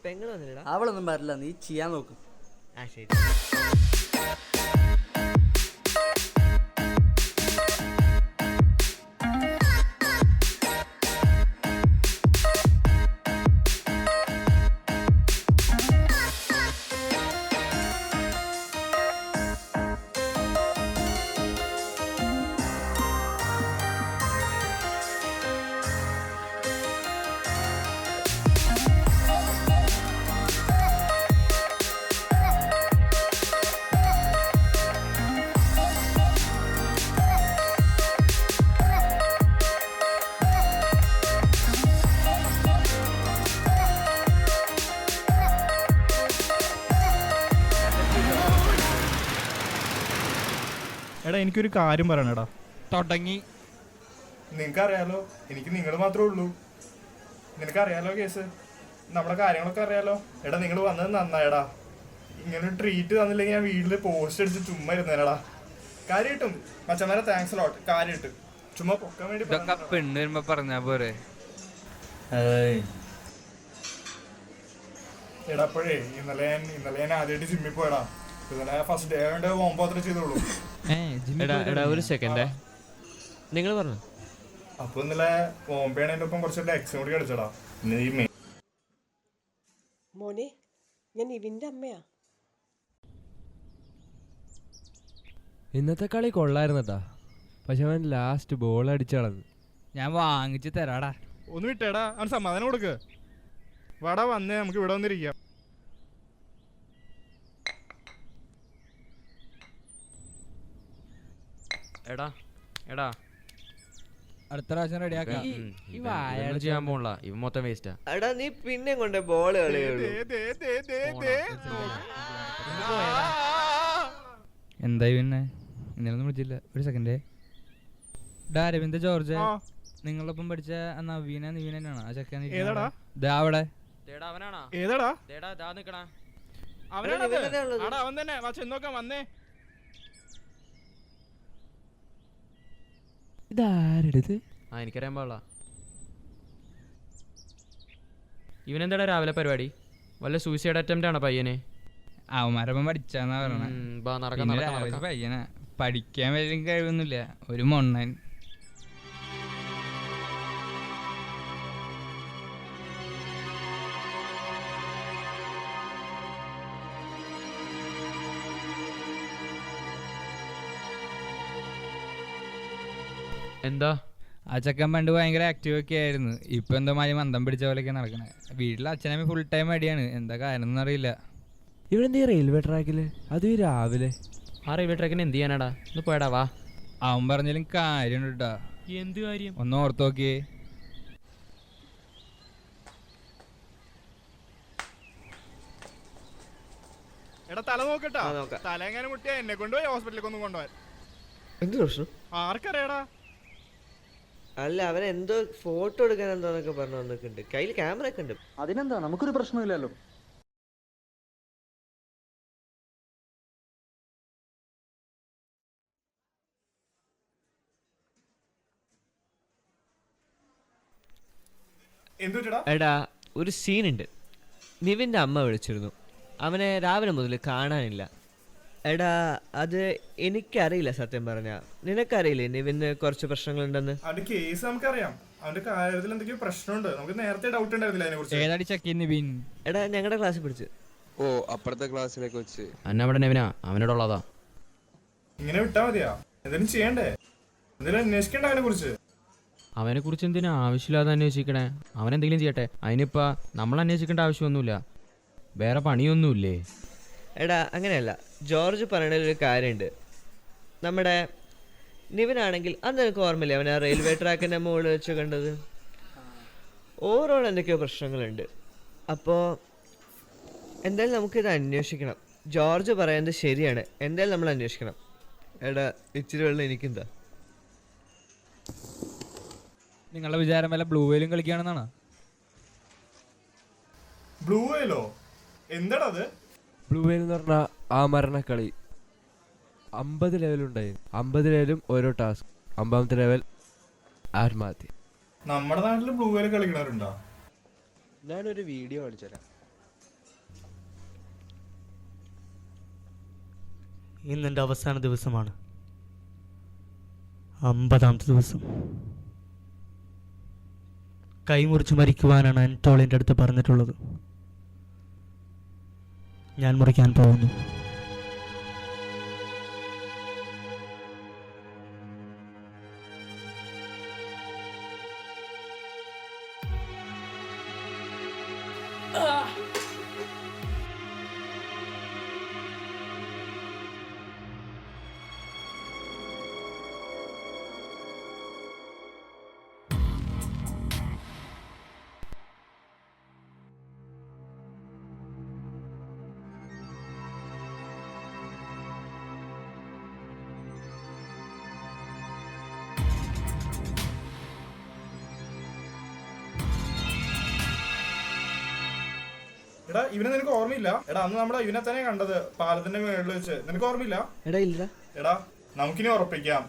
പെങ്ങൾ വന്നില്ലടാ. അവളൊന്നും വരില്ല, നീ ചെയ്യാൻ നോക്ക്. ആ ശരി. എടാ എനിക്കൊരു കാര്യം പറയണടാ. തുടങ്ങി. നിനക്കറിയാലോ, എനിക്ക് നിങ്ങൾ മാത്രമേ ഉള്ളൂ. നിനക്കറിയാലോ കേസ്, നമ്മുടെ കാര്യങ്ങളൊക്കെ അറിയാലോ. എടാ നിങ്ങൾ വന്നത് നന്നായടാ. ഇങ്ങനെ ട്രീറ്റ് തന്നില്ലെങ്കിൽ ഞാൻ വീട്ടിൽ പോസ്റ്റ് അടിച്ച് ചുമ്മാ ഇരുന്നേനടാ. കാര്യമായിട്ടും മച്ചന്മാരെ താങ്ക്സ് ലോട്ട്. കാര്യമായിട്ട് ചുമ്മാ പൊക്കാൻ വേണ്ടി പെണ്ണ് വരുമ്പോ പറഞ്ഞാ പോരെ. എടാ അപ്പോഴേ ഇന്നലെ ഞാൻ ആദ്യമായിട്ട് ജിമ്മിൽ പോയടാ. ഇന്നലെ ഫസ്റ്റ് ഡേ ആയതുകൊണ്ട് പോകുമ്പോ അത്ര ചെയ്തോളൂ. ഒരു സെക്കൻഡേ, നിങ്ങൾ പറഞ്ഞു. അപ്പൊ ഇന്നലെ ബോംബെയാണ് എൻ്റെ ഒപ്പം കുറച്ച് എക്സും കൂടി കളിച്ചടാ. മോനെ, ഞാൻ നിവിൻ്റെ അമ്മയാ. ഇന്നത്തെ കളി കൊള്ളായിരുന്നട്ടാ, പക്ഷെ അവൻ ലാസ്റ്റ് ബോൾ അടിച്ചളന്ന്. ഞാൻ വാങ്ങിച്ചു തരാടാ. ഒന്ന് വിട്ടേടാ, അവൻ സമാധാനം കൊടുക്ക്. വാടാ വന്നേ, നമുക്ക് ഇവിടെ വന്നിരിക്കാം. എടാ എടാ അടുത്ത പ്രാവശ്യം റെഡിയാക്കാം. ചെയ്യാൻ പോണില്ല, ഇവ മൊത്തം വേസ്റ്റാ. എടാ നീ പിന്നെ കൊണ്ട് ബോൾ കളിയുള്ളൂ. എന്തായി പിന്നെ ഇന്നലെ ഒന്നും വിളിച്ചില്ല. ഒരു സെക്കൻഡേ. അരവിന്ദ് ജോർജ്, നിങ്ങളൊപ്പം പഠിച്ച നവീന തന്നെയാണോ ആ ചെക്കൻ? അവിടെ അവൻ തന്നെ വന്നേ. ഇതാരെടുത്ത്? എനിക്കറിയാൻ പാടില്ല. ഇവനെന്താടാ രാവിലെ പരിപാടി? വല്ല സൂയിസൈഡ് അറ്റംപ്റ്റ് ആണോ പയ്യന്? അവന്മാരപ്പം പഠിച്ചാന്നാ പറയണേ. പയ്യനാ, പഠിക്കാൻ വലിയ കഴിവൊന്നുമില്ല, ഒരു മൊണ്ണൻ. എന്താ ആ ചെക്കൻ പണ്ട് ഭയങ്കര ആക്റ്റീവ് ഒക്കെ ആയിരുന്നു. ഇപ്പൊ എന്തോ മാതിരി മന്ദം പിടിച്ച പോലെയൊക്കെ നടക്കണേ. വീട്ടിൽ അച്ഛനമ്മ ഫുൾ ടൈം അടിയാണ്. എന്താ കാരണം ഒന്നും അറിയില്ല. ഇവിടെ എന്ത് റെയിൽവേ ട്രാക്കില്, അത് രാവിലെ. ആ റെയിൽവേ ട്രാക്കിന് എന്ത് ചെയ്യാനാടാ? ഒന്ന് പോയടാ വാ. അവൻ പറഞ്ഞാലും കാര്യമുണ്ട് കേട്ടാ. എന്ത് കാര്യം? ഒന്ന് ഓർത്ത് നോക്കിയേ. എടാ തല നോക്കട്ടാ. തല എങ്ങനെ മുട്ടിയാ എന്നെ കൊണ്ടുപോയി ഹോസ്പിറ്റലിലേക്ക് ഒന്നും കൊണ്ടുപോകാൻ. എന്ത് പ്രശ്നം? ആർക്കറിയാടാ? അല്ല, അവൻ എന്തോ ഫോട്ടോ എടുക്കാൻ എന്തോന്നൊക്കെ പറഞ്ഞു വന്നിട്ടുണ്ട്. കയ്യിൽ ക്യാമറ ഒക്കെ ഉണ്ട്. അതിനെന്താ, നമുക്കൊരു പ്രശ്നമില്ലല്ലോ. എടാ ഒരു സീനുണ്ട്. നിവിൻ്റെ അമ്മ വിളിച്ചിരുന്നു. അവനെ രാവിലെ മുതൽ കാണാനില്ല. എടാ അത് എനിക്കറിയില്ല സത്യം പറഞ്ഞാ. നിനക്കറിയില്ലേ നിവിന് കുറച്ച് പ്രശ്നങ്ങളുണ്ടെന്ന്? അത് കേസ് നമുക്കറിയാം. അവന്റെ കാര്യത്തിൽ എന്തൊക്കെയോ പ്രശ്നമുണ്ട്. നമുക്ക് നേരത്തെ ഡൗട്ട് ഉണ്ടായിരുന്നില്ല അതിനെക്കുറിച്ച്. ഏതാടി ചെക്കൻ നിവിൻ? എടാ ഞങ്ങളുടെ ക്ലാസ്സിൽ പിടിച്ച്. ഓ, അപ്പുറത്തെ ക്ലാസ്സിലേക്ക് വെച്ച്. അന്നവിടെ നെവിനാ, അവനോടുള്ളതാ. ഇങ്ങനെ വിട്ടാ മതിയാ? എന്തെങ്കിലും ചെയ്യണ്ടേ? എന്തെങ്കിലും അന്വേഷിക്കണ്ട അവനെ കുറിച്ച്. അവനെ കുറിച്ച് എന്തിനാ ആവശ്യമില്ലാതെ അന്വേഷിക്കണേ? അവനെന്തെങ്കിലും ചെയ്യട്ടെ. അതിനിപ്പോ നമ്മൾ അന്വേഷിക്കേണ്ട ആവശ്യമൊന്നുമില്ല. വേറെ പണിയൊന്നുമില്ലേ? എടാ അങ്ങനെയല്ല, ജോർജ് പറയണൊരു കാര്യമുണ്ട്. നമ്മുടെ നിവിനാണെങ്കിൽ അന്ന് എനിക്ക് ഓർമ്മയില്ലേ അവൻ ആ റെയിൽവേ ട്രാക്കിൻ്റെ മുകളിൽ വെച്ച് കണ്ടത്? ഓവറോൾ എന്തൊക്കെയോ പ്രശ്നങ്ങളുണ്ട്. അപ്പോൾ എന്തായാലും നമുക്കിത് അന്വേഷിക്കണം. ജോർജ് പറയുന്നത് ശരിയാണ്, എന്തായാലും നമ്മൾ അന്വേഷിക്കണം. എടാ ഇച്ചിരി വെള്ളം എനിക്കെന്താ? നിങ്ങളുടെ വിചാരം വല്ല ബ്ലൂ വെയിലും കളിക്കുകയാണെന്നാണോ? ബ്ലൂ വെയിലോ? എന്താടാ അത്? ബ്ലൂ വെയിൽ എന്ന് പറഞ്ഞാൽ ആ മരണക്കളി 50 ലെവലുണ്ടായി. 50 ലെവലും ഓരോ ടാസ്ക്. 50ാമത്തെ ലെവൽ ആത്മഹത്യ. നമ്മുടെ നാട്ടിൽ ബ്ലൂ വെയിൽ കളിക്കണവരുണ്ടോ? ഞാനൊരു വീഡിയോ കാണിച്ചു തരാം. ഇന്നെൻ്റെ അവസാന ദിവസമാണ്. 50ാമത്തെ ദിവസം. കൈമുറിച്ച് മരിക്കുവാനാണ് അൻറ്റോളിൻ്റെ അടുത്ത് പറഞ്ഞിട്ടുള്ളത്. ഞാൻ മുറിക്കാൻ പോകുന്നു. എടാ ഇവനെ നിനക്ക് ഓർമ്മയില്ല? എടാ അന്ന് നമ്മുടെ ഇവനെ തന്നെ കണ്ടത് പാലത്തിന്റെ മുകളിൽ വെച്ച്. നിനക്ക് ഓർമ്മയില്ല? എടാ ഇല്ല. എടാ നമുക്കിനി ഉറപ്പിക്കാം,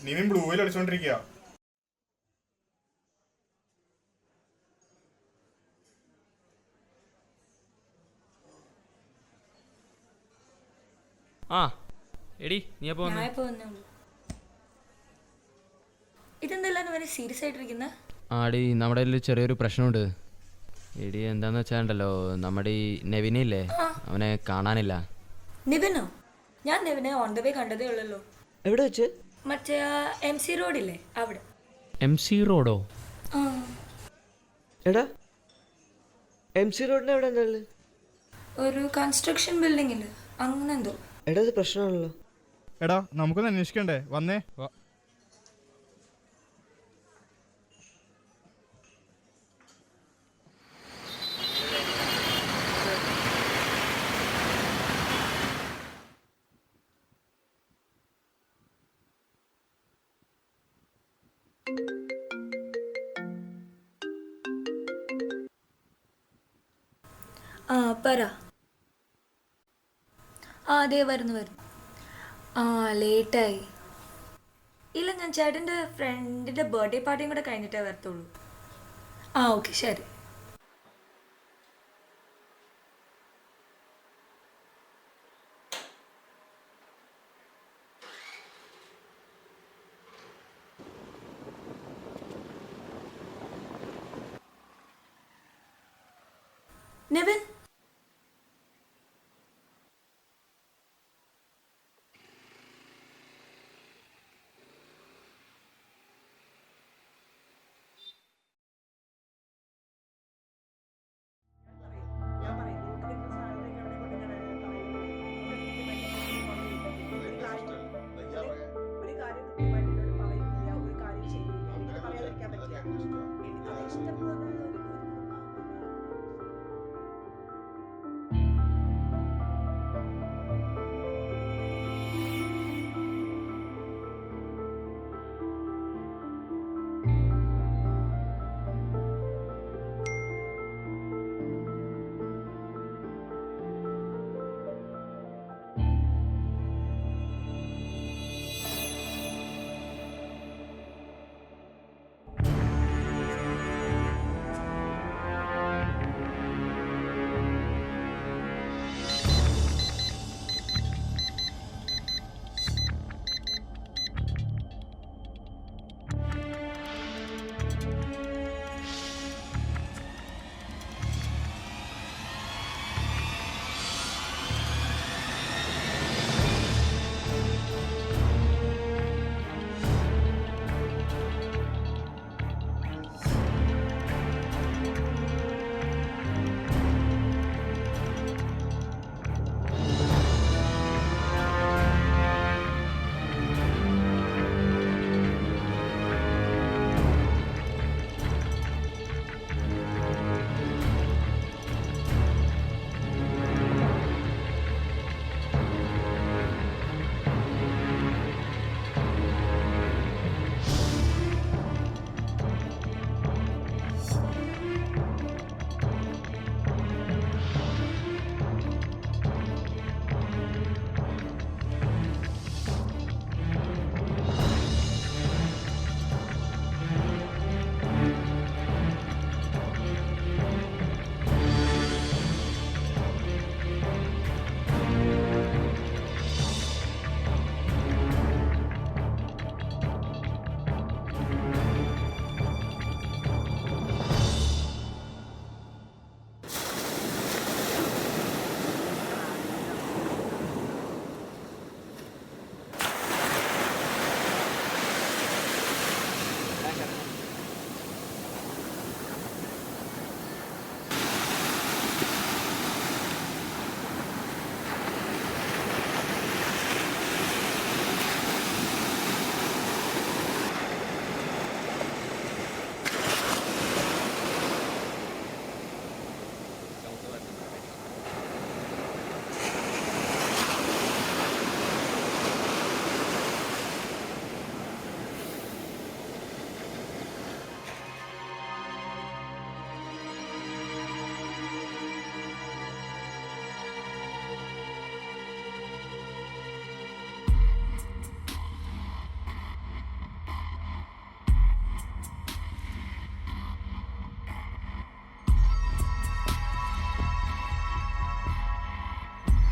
നിവിൻ ബ്ലൂവിൽ അടിച്ചോണ്ടിരിക്കുക. ആ എടി നീ എപ്പോ വന്നേ? ഇതെന്തെല്ലാം വളരെ സീരിയസ് ആയിട്ടിരിക്കുന്ന? ആടി നമ്മുടെ കയ്യിൽ ചെറിയൊരു പ്രശ്നമുണ്ട്. എടി എന്താന്ന് വെച്ചാണ്ടല്ലോ, നമ്മുടെ ഈ നെവിനില്ലേ, അവനെ കാണാനില്ല. നിവിനോ? ഞാൻ നിവിനെ ഓൺ ദ വേ കണ്ടതേ ഉള്ളല്ലോ. എവിടെ വെച്ച്? മറ്റേ MC റോഡില്ലേ അവിടെ. MC റോഡോ? ആ, എടാ MC റോഡിന് എവിടെ എന്താ? ഒരു കൺസ്ട്രക്ഷൻ ബിൽഡിങ്ങില് അങ്ങനെ എന്തോ. എടാ ഇത് പ്രശ്നമാണല്ലോ. എടാ നമുക്കൊന്ന് അന്വേഷിക്കണ്ടേ? വന്നേ. ആ പറ. ആ അതെ വരുന്നു. ആ ലേറ്റായി. ഇല്ല, ഞാൻ ചേട്ടൻ്റെ ഫ്രണ്ടിൻ്റെ ബർത്ത്ഡേ പാർട്ടിയും കൂടെ കഴിഞ്ഞിട്ടേ വരത്തുള്ളൂ. ആ ഓക്കെ ശരി. നിവിൻ, ഒരു കാര്യം കൃത്യമായിട്ട് എന്നോട് പറയുന്നില്ല, ഒരു കാര്യം ചെയ്യുന്നില്ല. എനിക്ക് പറയാതിരിക്കാൻ പറ്റില്ല. അത് ഇഷ്ടംപോലെ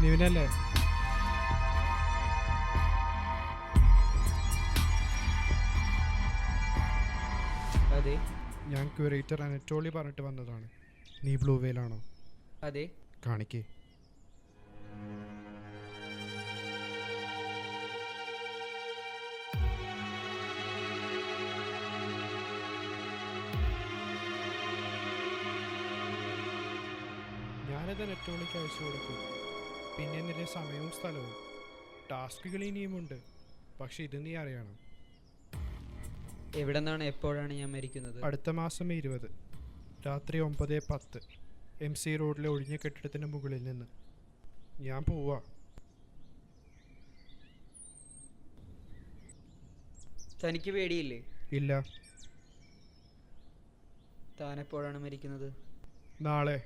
നിവിനല്ലേ? അതെ. ഞാൻ ക്യൂറേറ്റർ അനറ്റോളി പറഞ്ഞിട്ട് വന്നതാണ്. നീ ബ്ലൂ വെയിലാണോ? അതെ. കാണിക്കേ. ഞാനത് നെറ്റോളിക്ക് അയച്ചു കൊടുക്കും. പിന്നെ നിന്റെ സമയവും സ്ഥലവും. ടാസ്കുകൾ ഇനിയുമുണ്ട്, പക്ഷെ ഇത് നീ അറിയണം. എവിടെ നിന്നാണ് എപ്പോഴാണ് ഞാൻ മരിക്കുന്നത്? അടുത്ത മാസം 20 രാത്രി 9:10 MC റോഡിലെ ഒഴിഞ്ഞ കെട്ടിടത്തിന് മുകളിൽ നിന്ന്. ഞാൻ പോവാ. തനിക്ക് പേടിയില്ലേ? ഇല്ല. താൻ എപ്പോഴാണ് മരിക്കുന്നത്? നാളെ.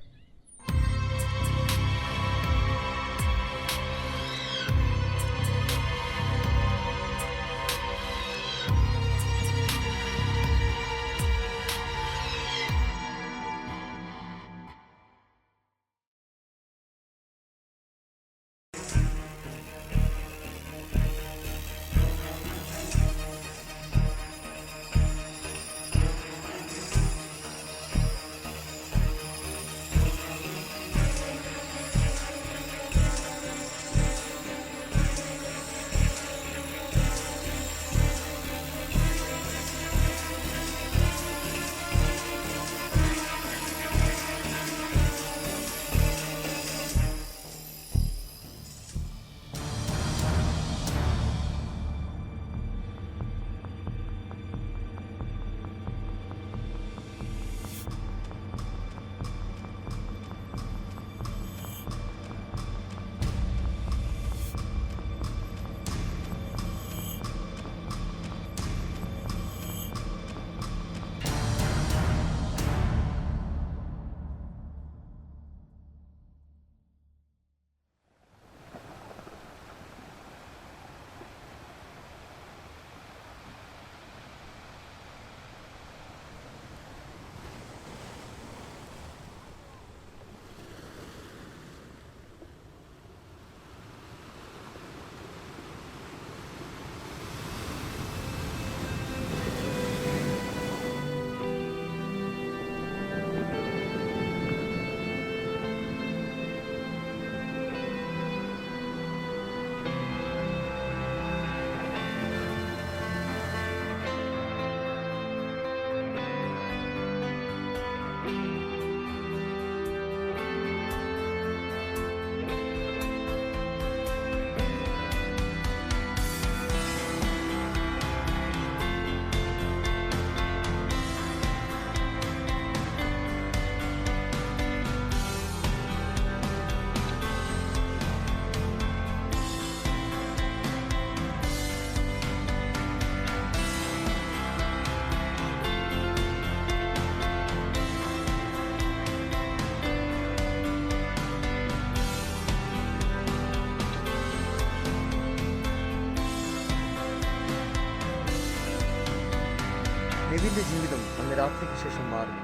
നിവിൻ്റെ ജീവിതം അന്ന് രാത്രിക്ക് ശേഷം മാറി.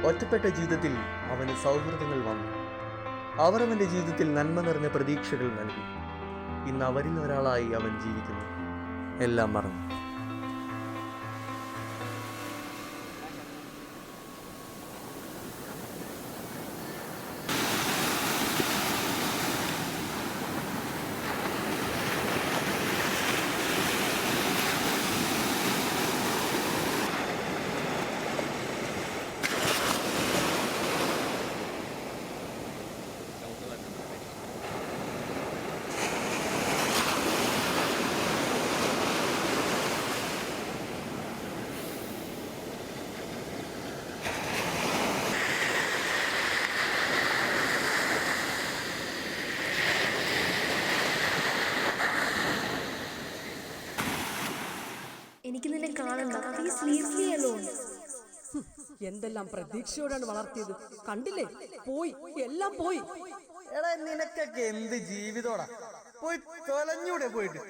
ഒറ്റപ്പെട്ട ജീവിതത്തിൽ അവന് സൗഹൃദങ്ങൾ വന്നു. അവർ അവൻ്റെ ജീവിതത്തിൽ നന്മ നിറഞ്ഞ പ്രതീക്ഷകൾ നൽകി. ഇന്ന് അവരിൽ ഒരാളായി അവൻ ജീവിക്കുന്നു. എല്ലാം മറന്നു. എനിക്ക് നിന്നെ കാണണ്ട. Please leave me alone. എന്തെല്ലാം പ്രതീക്ഷയോടാണ് വളർത്തിയത്, കണ്ടില്ലേ? പോയി, എല്ലാം പോയി. എടാ നിനക്കൊക്കെ എന്ത് ജീവിതോടാ? പോയി തൊലഞ്ഞൂടെ പോയിട്ട്.